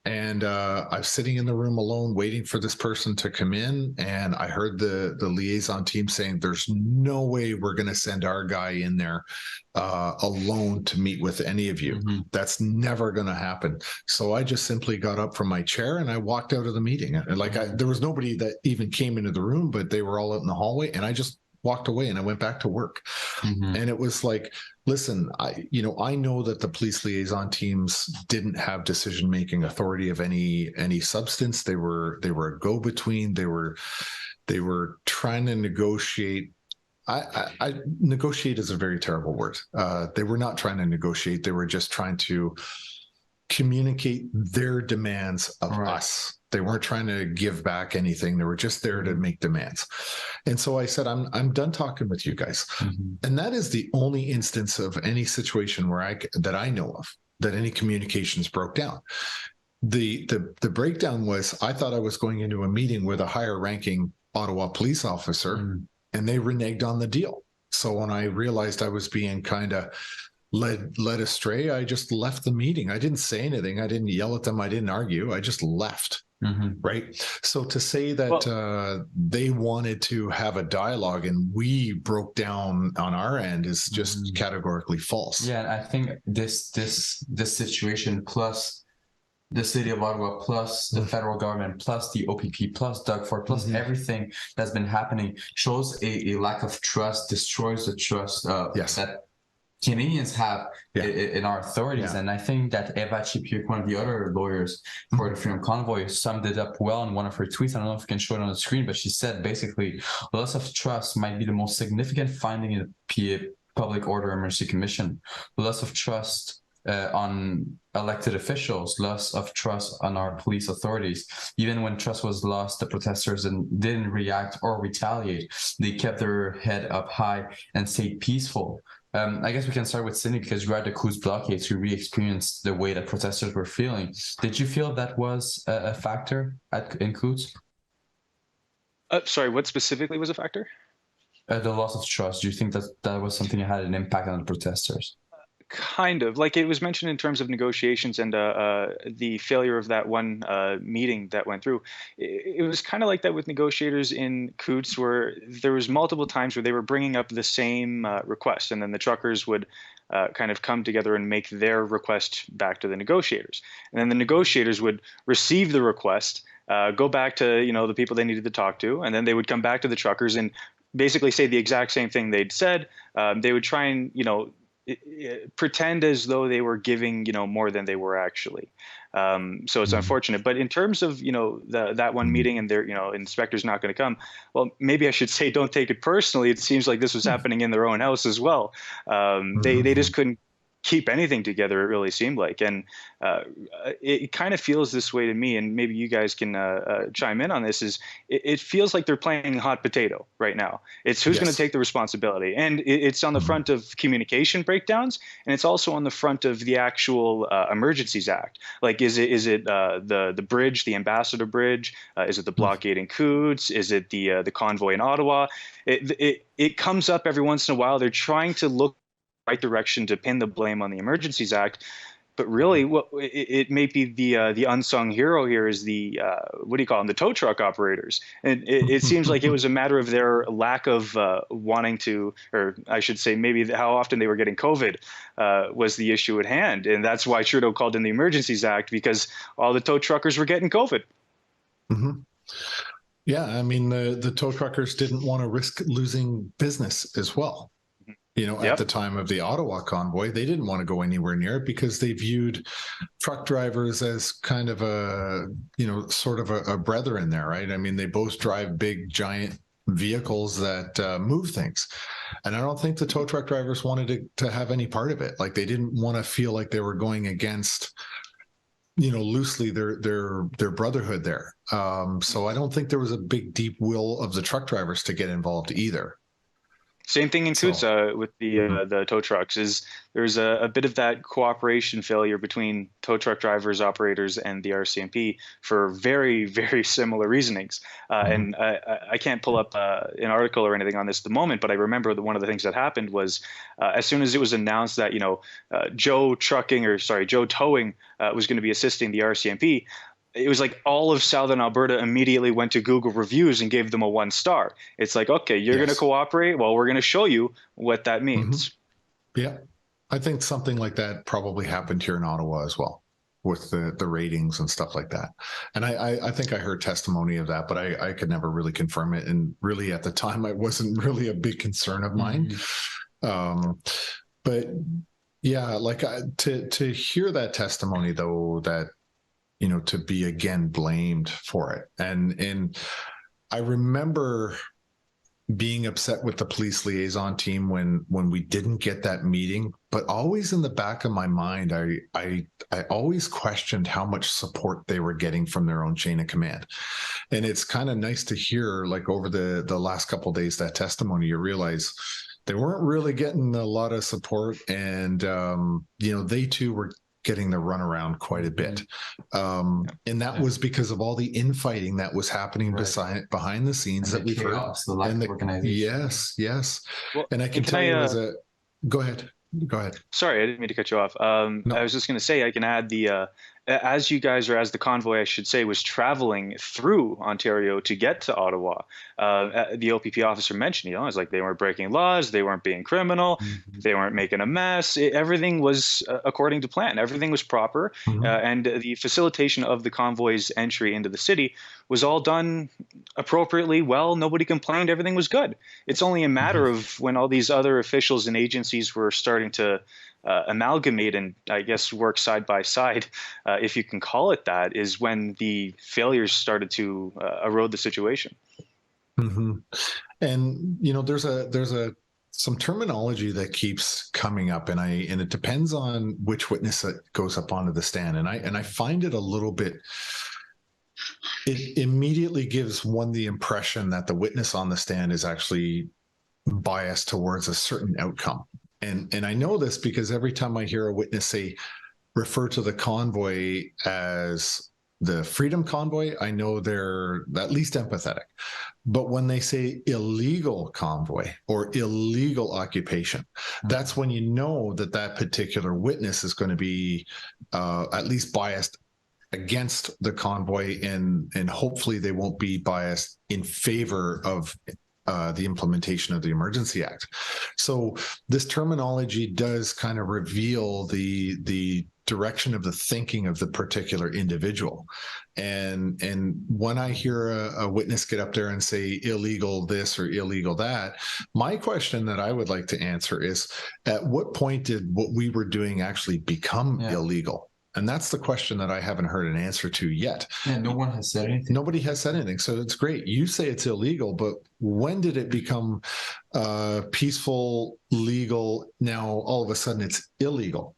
And I was sitting in the room alone waiting for this person to come in. And I heard the liaison team saying, there's no way we're going to send our guy in there alone to meet with any of you. Mm-hmm. That's never going to happen. So I just simply got up from my chair and I walked out of the meeting. And there was nobody that even came into the room, but they were all out in the hallway. And I just walked away and I went back to work. Mm-hmm. And it was like, listen, I know that the police liaison teams didn't have decision-making authority of any substance. They were a go-between. They were trying to negotiate. I negotiate is a very terrible word. They were not trying to negotiate. They were just trying to communicate their demands of us. They weren't trying to give back anything. They were just there to make demands. And so I said, I'm done talking with you guys. Mm-hmm. And that is the only instance of any situation that I know of that any communications broke down. The breakdown was, I thought I was going into a meeting with a higher ranking Ottawa police officer, and they reneged on the deal. So when I realized I was being kind of led astray, I just left the meeting. I didn't say anything. I didn't yell at them. I didn't argue. I just left. Mm-hmm. Right. So to say that they wanted to have a dialogue and we broke down on our end is just categorically false. Yeah, and I think this situation plus the city of Ottawa plus the federal government plus the OPP plus Doug Ford plus everything that's been happening shows a lack of trust, destroys the trust that Canadians have in our authorities. And I think that Eva Chipiuk, one of the other lawyers for the Freedom Convoy, summed it up well in one of her tweets. I don't know if you can show it on the screen, but she said basically loss of trust might be the most significant finding in the Public Order Emergency Commission. Loss of trust on elected officials, loss of trust on our police authorities. Even when trust was lost, the protesters didn't react or retaliate. They kept their head up high and stayed peaceful. I guess we can start with Cindy, because you had the Coutts blockade, so you re-experienced the way that protesters were feeling. Did you feel that was a factor in Coutts? Sorry, what specifically was a factor? The loss of trust. Do you think that was something that had an impact on the protesters? Kind of. Like it was mentioned in terms of negotiations and the failure of that one meeting that went through. It was kind of like that with negotiators in Coutts, where there was multiple times where they were bringing up the same request, and then the truckers would kind of come together and make their request back to the negotiators. And then the negotiators would receive the request, go back to the people they needed to talk to, and then they would come back to the truckers and basically say the exact same thing they'd said. They would try and pretend as though they were giving more than they were actually. So it's unfortunate. But in terms of that one meeting and their inspector's not going to come, well, maybe I should say don't take it personally. It seems like this was happening in their own house as well. They just couldn't keep anything together, it really seemed like. And it kind of feels this way to me, and maybe you guys can chime in on this, is it feels like they're playing hot potato right now. It's who's going to take the responsibility. And it's on the front of communication breakdowns, and it's also on the front of the actual Emergencies Act. Like, is it the bridge, the Ambassador Bridge? Is it the blockade in Coutts? Is it the convoy in Ottawa? It comes up every once in a while. They're trying to look right direction to pin the blame on the Emergencies Act, but really, it may be the unsung hero here is the what do you call them, the tow truck operators. And it seems like it was a matter of their lack of wanting to, or I should say, maybe how often they were getting COVID was the issue at hand, and that's why Trudeau called in the Emergencies Act, because all the tow truckers were getting COVID. Mm-hmm. Yeah, I mean the tow truckers didn't want to risk losing business as well. at the time of the Ottawa convoy. They didn't want to go anywhere near it because they viewed truck drivers as kind of a, sort of a brethren there, right? I mean, they both drive big, giant vehicles that move things. And I don't think the tow truck drivers wanted to have any part of it. Like, they didn't want to feel like they were going against, loosely their brotherhood there. So I don't think there was a big, deep will of the truck drivers to get involved either. Same thing in Coutts with the tow trucks. Is there's a bit of that cooperation failure between tow truck drivers, operators, and the RCMP for very, very similar reasonings. And I can't pull up an article or anything on this at the moment, but I remember that one of the things that happened was as soon as it was announced that Joe Towing was going to be assisting the RCMP. It was like all of Southern Alberta immediately went to Google reviews and gave them a 1 star. It's like, okay, you're going to cooperate. Well, we're going to show you what that means. Yeah. I think something like that probably happened here in Ottawa as well with the ratings and stuff like that. And I think I heard testimony of that, but I could never really confirm it. And really at the time, it wasn't really a big concern of mine. But yeah, like to hear that testimony though, that, to be again blamed for it. And I remember being upset with the police liaison team when we didn't get that meeting, but always in the back of my mind, I always questioned how much support they were getting from their own chain of command. And it's kind of nice to hear, like, over the last couple of days, that testimony, you realize they weren't really getting a lot of support. And, they too were getting the runaround quite a bit. And that was because of all the infighting that was happening behind the scenes that we've heard. The lack of organization. Yes. Well, and I can tell you go ahead. Sorry, I didn't mean to cut you off. No. I was just going to say, I can add as you guys, or as the convoy, I should say, was traveling through Ontario to get to Ottawa, the OPP officer mentioned, it's like they weren't breaking laws, they weren't being criminal, they weren't making a mess. Everything was according to plan. Everything was proper. And the facilitation of the convoy's entry into the city was all done appropriately well. Nobody complained. Everything was good. It's only a matter of when all these other officials and agencies were starting to amalgamate and I guess work side by side, if you can call it that, is when the failures started to erode the situation. And there's some terminology that keeps coming up, and it depends on which witness that goes up onto the stand, and I find it a little bit. It immediately gives one the impression that the witness on the stand is actually biased towards a certain outcome. And I know this because every time I hear a witness refer to the convoy as the Freedom Convoy, I know they're at least empathetic. But when they say illegal convoy or illegal occupation, that's when you know that particular witness is going to be at least biased against the convoy, and hopefully they won't be biased in favor of the implementation of the Emergency Act. So this terminology does kind of reveal the direction of the thinking of the particular individual. And when I hear a witness get up there and say illegal this or illegal that, my question that I would like to answer is, at what point did what we were doing actually become illegal? And that's the question that I haven't heard an answer to yet. Yeah, no one has said anything. Nobody has said anything. So it's great. You say it's illegal, but when did it become peaceful, legal? Now, all of a sudden, it's illegal.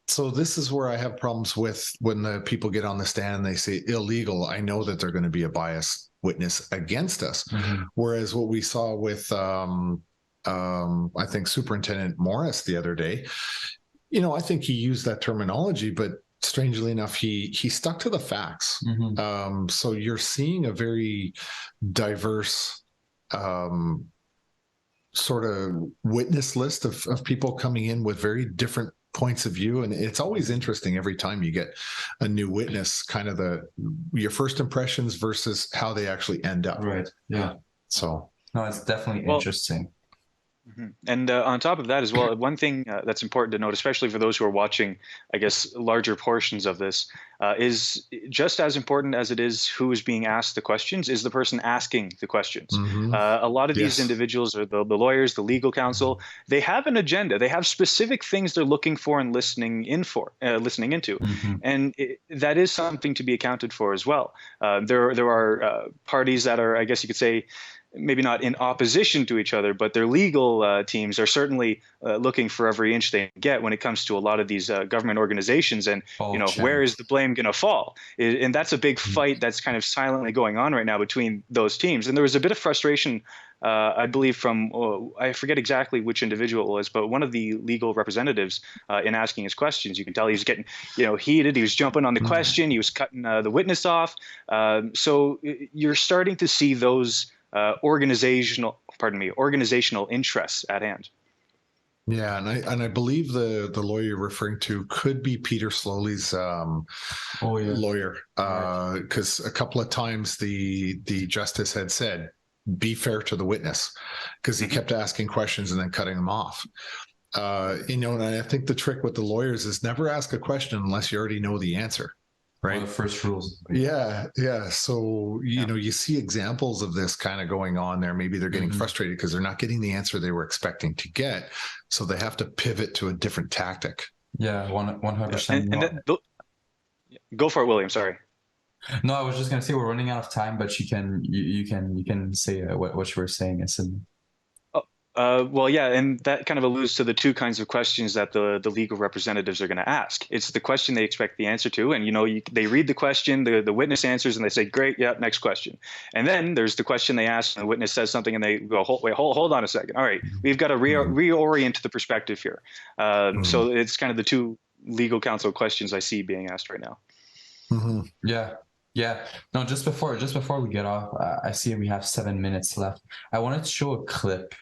So this is where I have problems with when the people get on the stand, they say illegal. I know that they're going to be a biased witness against us. Whereas what we saw with, I think, Superintendent Morris the other day, I think he used that terminology, but strangely enough, he stuck to the facts. So you're seeing a very diverse sort of witness list of people coming in with very different points of view. And it's always interesting every time you get a new witness, kind of your first impressions versus how they actually end up. Right. Yeah. So. No, it's definitely interesting. And on top of that as well, one thing that's important to note, especially for those who are watching, I guess, larger portions of this, is just as important as it is who is being asked the questions, is the person asking the questions. A lot of these individuals, or the lawyers, the legal counsel, they have an agenda. They have specific things they're looking for and listening into. And that is something to be accounted for as well. There are parties that are, I guess you could say, maybe not in opposition to each other, but their legal teams are certainly looking for every inch they get when it comes to a lot of these government organizations. And, where is the blame going to fall? And that's a big fight that's kind of silently going on right now between those teams. And there was a bit of frustration, I believe, from, I forget exactly which individual it was, but one of the legal representatives in asking his questions, you can tell he was getting, heated. He was jumping on the question. He was cutting the witness off. So you're starting to see those organizational interests at hand. Yeah, and I believe the lawyer you're referring to could be Peter Slowly's lawyer, because a couple of times the justice had said, "Be fair to the witness," because he kept asking questions and then cutting them off. And I think the trick with the lawyers is never ask a question unless you already know the answer. Right. One of the first rules. Yeah. So, you see examples of this kind of going on there. Maybe they're getting frustrated because they're not getting the answer they were expecting to get. So they have to pivot to a different tactic. Yeah, 100%. Go for it, William. Sorry. No, I was just going to say we're running out of time, but you can say what you were saying. Well, yeah, and that kind of alludes to the two kinds of questions that the legal representatives are going to ask. It's the question they expect the answer to, and they read the question, the witness answers, and they say, "Great, yeah, next question." And then there's the question they ask, and the witness says something, and they go, "Hold on a second. All right, we've got to reorient the perspective here." So it's kind of the two legal counsel questions I see being asked right now. Yeah. No, just before we get off, I see we have 7 minutes left. I wanted to show a clip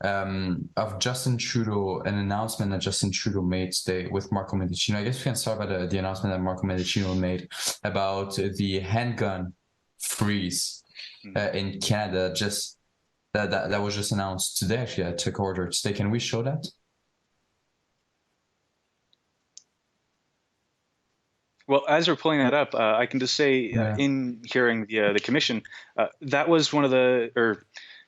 of Justin Trudeau, an announcement that Justin Trudeau made today with Marco Mendicino. I guess we can start by the announcement that Marco Mendicino made about the handgun freeze in Canada. Just that was just announced today. Actually, I took order today. Can we show that? Well, as we're pulling that up, I can just say in hearing the commission, that was one of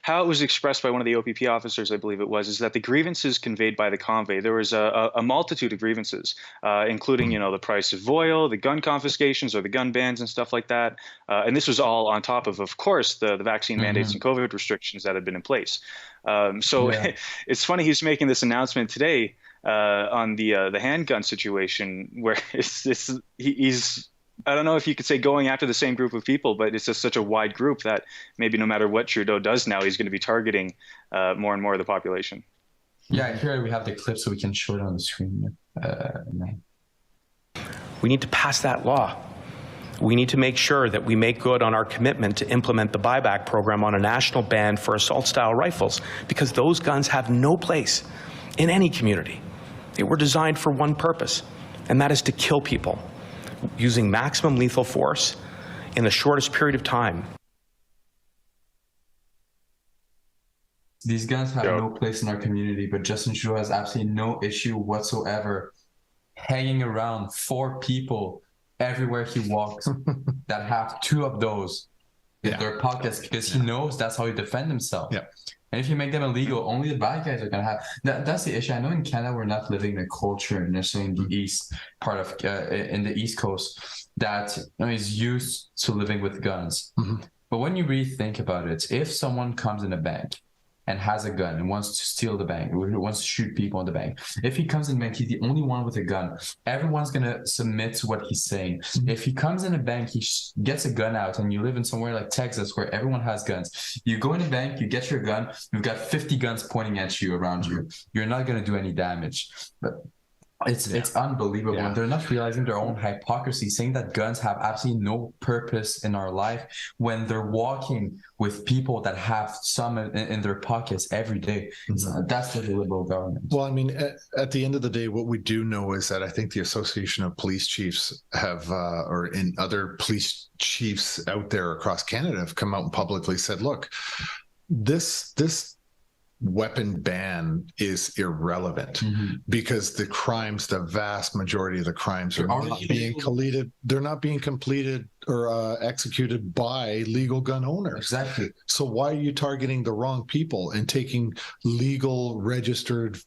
how it was expressed by one of the OPP officers, I believe it was, is that the grievances conveyed by the convoy, there was a multitude of grievances, including, the price of oil, the gun confiscations or the gun bans and stuff like that. And this was all on top of course, the vaccine mandates and COVID restrictions that had been in place. It's funny he's making this announcement today on the handgun situation, where he's I don't know if you could say going after the same group of people, but it's just such a wide group that maybe no matter what Trudeau does now, he's going to be targeting more and more of the population. Yeah, here we have the clip so we can show it on the screen. We need to pass that law. We need to make sure that we make good on our commitment to implement the buyback program on a national ban for assault-style rifles, because those guns have no place in any community. They were designed for one purpose, and that is to kill people using maximum lethal force in the shortest period of time. These guns have no place in our community, but Justin Trudeau has absolutely no issue whatsoever hanging around 4 people everywhere he walks that have 2 of those in their pockets, because he knows that's how he defend himself. And if you make them illegal, only the bad guys are going to have... That's the issue. I know in Canada, we're not living in a culture, necessarily in the east part of... in the East Coast, that is used to living with guns. But when you really think about it, if someone comes in a bank and has a gun and wants to steal the bank, or wants to shoot people in the bank, if he comes in the bank, he's the only one with a gun. Everyone's going to submit to what he's saying. If he comes in a bank, he gets a gun out, and you live in somewhere like Texas where everyone has guns. You go in a bank, you get your gun, you've got 50 guns pointing at you around you. You're not going to do any damage. But it's unbelievable. And they're not realizing their own hypocrisy, saying that guns have absolutely no purpose in our life when they're walking with people that have some in their pockets every day. That's the liberal government. Well, I mean, at the end of the day, what we do know is that I think the Association of Police Chiefs have, or in other police chiefs out there across Canada, have come out and publicly said, look, this weapon ban is irrelevant because the crimes, the vast majority of the crimes are not being completed. They're not being completed or executed by legal gun owners. Exactly. So why are you targeting the wrong people and taking legal, registered,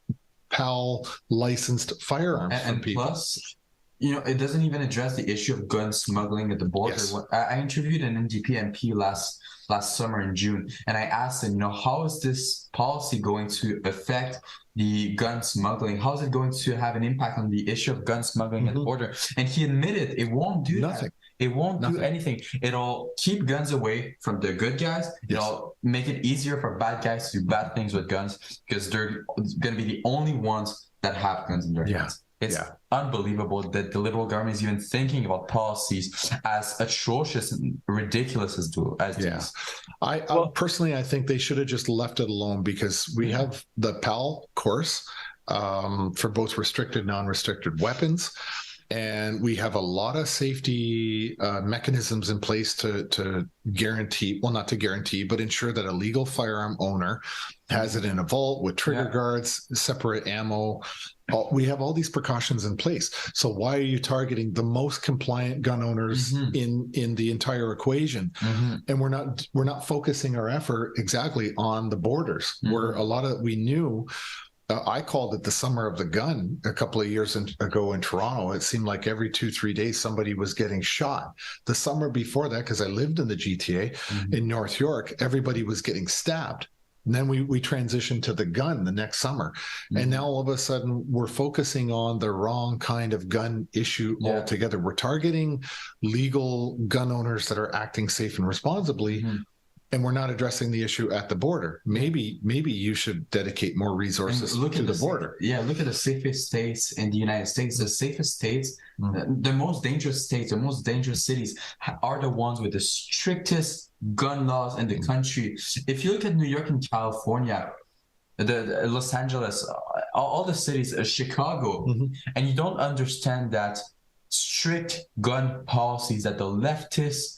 PAL licensed firearms from people? Plus, it doesn't even address the issue of gun smuggling at the border. Yes. I interviewed an NDP MP last summer in June, and I asked him, how is this policy going to affect the gun smuggling? How is it going to have an impact on the issue of gun smuggling at the border? And he admitted it won't do nothing. It won't do anything. It'll keep guns away from the good guys. It'll make it easier for bad guys to do bad things with guns because they're going to be the only ones that have guns in their hands. It's unbelievable that the Liberal government is even thinking about policies as atrocious and ridiculous as these. I personally, I think they should have just left it alone because we have the PAL course for both restricted, non-restricted weapons. And we have a lot of safety mechanisms in place to guarantee, well, not to guarantee, but ensure that a legal firearm owner has it in a vault with trigger guards, separate ammo. We have all these precautions in place. So why are you targeting the most compliant gun owners in the entire equation? And we're not focusing our effort exactly on the borders where a lot of we knew. I called it the summer of the gun a couple of years ago in Toronto. It seemed like every 2-3 days somebody was getting shot. The summer before that, because I lived in the GTA in North York, everybody was getting stabbed. And then we transitioned to the gun the next summer. And now all of a sudden we're focusing on the wrong kind of gun issue altogether. We're targeting legal gun owners that are acting safe and responsibly. And we're not addressing the issue at the border. Maybe you should dedicate more resources to the border. Look at the safest states in the United States. The safest states, the most dangerous states, the most dangerous cities are the ones with the strictest gun laws in the country. If you look at New York and California, the Los Angeles, all the cities, Chicago, and you don't understand that strict gun policies that the leftists,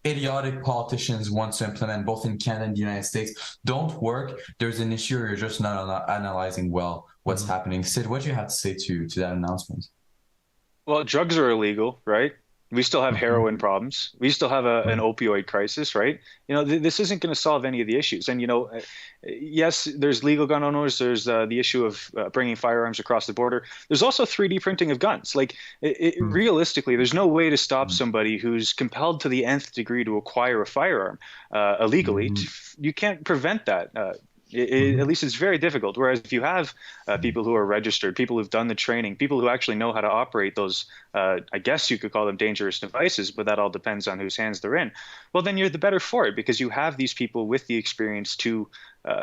idiotic politicians want to implement both in Canada and the United States don't work. There's an issue. You're just not analyzing well what's happening. Sid, what do you have to say to that announcement? Well, drugs are illegal, right? We still have heroin problems. We still have an opioid crisis, right? This isn't going to solve any of the issues. And, yes, there's legal gun owners. There's the issue of bringing firearms across the border. There's also 3D printing of guns. Like, realistically, there's no way to stop somebody who's compelled to the nth degree to acquire a firearm illegally. You can't prevent that. At least it's very difficult. Whereas if you have people who are registered, people who've done the training, people who actually know how to operate those, I guess you could call them dangerous devices, but that all depends on whose hands they're in. Well, then you're the better for it because you have these people with the experience to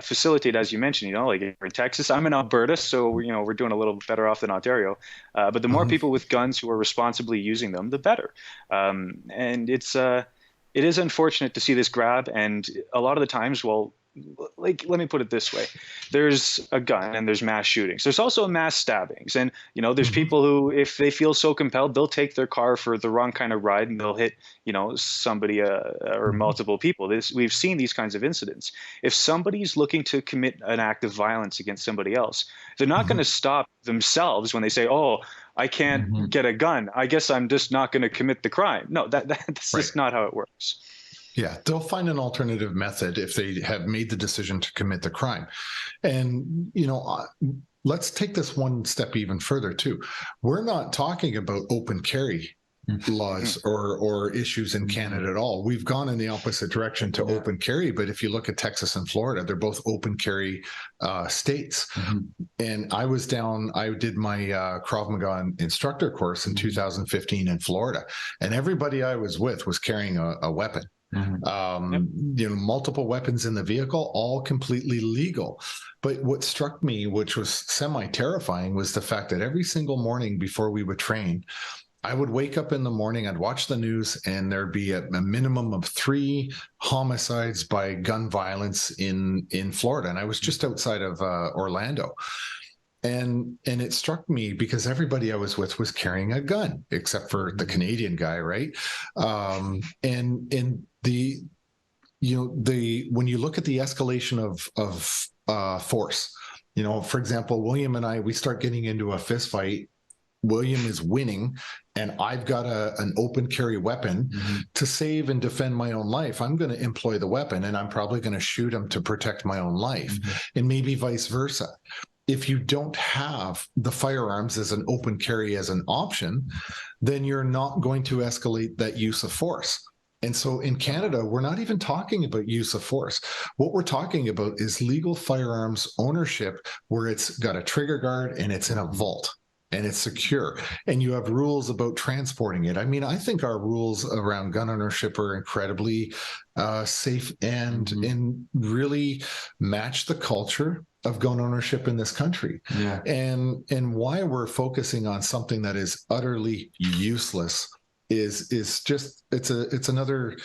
facilitate, as you mentioned, like in Texas. I'm in Alberta, so we're doing a little better off than Ontario. But the more people with guns who are responsibly using them, the better. And it is unfortunate to see this grab. And a lot of the times, let me put it this way. There's a gun and there's mass shootings. There's also mass stabbings. And, there's people who, if they feel so compelled, they'll take their car for the wrong kind of ride and they'll hit, somebody or multiple people. We've seen these kinds of incidents. If somebody's looking to commit an act of violence against somebody else, they're not going to stop themselves when they say, oh, I can't get a gun. I guess I'm just not going to commit the crime. No, that's just not how it works. Yeah, they'll find an alternative method if they have made the decision to commit the crime. And, let's take this one step even further, too. We're not talking about open carry laws or issues in Canada at all. We've gone in the opposite direction to open carry. But if you look at Texas and Florida, they're both open carry states. And I did my Krav Maga instructor course in 2015 in Florida. And everybody I was with was carrying a weapon. Multiple weapons in the vehicle, all completely legal. But what struck me, which was semi-terrifying, was the fact that every single morning before we would train, I would wake up in the morning, I'd watch the news, and there'd be a minimum of 3 homicides by gun violence in Florida. And I was just outside of Orlando. And it struck me because everybody I was with was carrying a gun, except for the Canadian guy, right? And when you look at the escalation of force, for example, William and I, we start getting into a fist fight. William is winning, and I've got an open carry weapon to save and defend my own life. I'm going to employ the weapon, and I'm probably going to shoot him to protect my own life, and maybe vice versa. If you don't have the firearms as an open carry as an option, then you're not going to escalate that use of force. And so in Canada, we're not even talking about use of force. What we're talking about is legal firearms ownership, where it's got a trigger guard and it's in a vault and it's secure, and you have rules about transporting it. I mean, I think our rules around gun ownership are incredibly safe and really match the culture of gun ownership in this country. Yeah. And why we're focusing on something that is utterly useless is just it's another.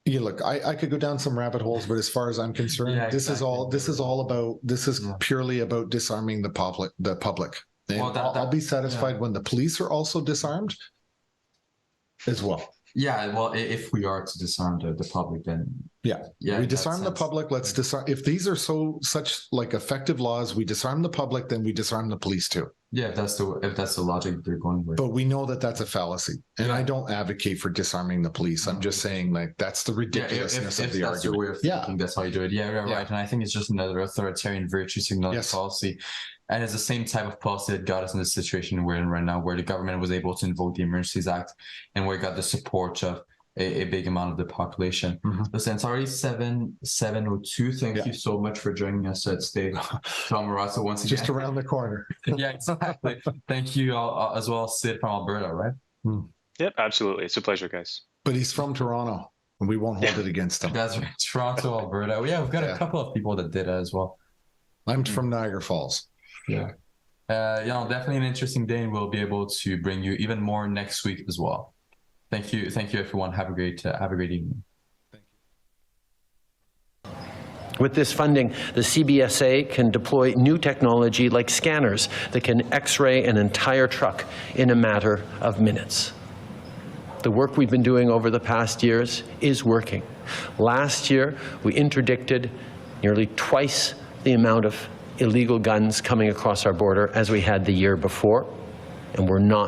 Look, I could go down some rabbit holes, but as far as I'm concerned, this is purely about disarming the public. And I'll be satisfied when the police are also disarmed as well. Yeah, well, if we are to disarm the public, then we disarm the public. Let's disarm. If these are such effective laws, we disarm the public, then we disarm the police too. Yeah, if that's the logic they're going with. But we know that that's a fallacy, and I don't advocate for disarming the police. I'm just saying that's the ridiculousness of the argument. Your way of thinking, that's how you do it. Yeah, right. And I think it's just another authoritarian virtue signaling policy. And it's the same type of policy that got us in the situation we're in right now, where the government was able to invoke the Emergencies Act and we got the support of a big amount of the population. Listen, it's already 7:02. Thank you so much for joining us today, Tom Marazzo, once again. Just around the corner. Yeah, exactly. Thank you all, as well, Sid from Alberta, right? Yep, absolutely. It's a pleasure, guys. But he's from Toronto, and we won't hold it against him. That's right. Toronto, Alberta. Yeah, we've got a couple of people that did it as well. I'm from Niagara Falls. Yeah. Definitely an interesting day, and we'll be able to bring you even more next week as well. Thank you, everyone. Have a great evening. Thank you. With this funding, the CBSA can deploy new technology like scanners that can X-ray an entire truck in a matter of minutes. The work we've been doing over the past years is working. Last year, we interdicted nearly twice the amount of illegal guns coming across our border as we had the year before, and we're not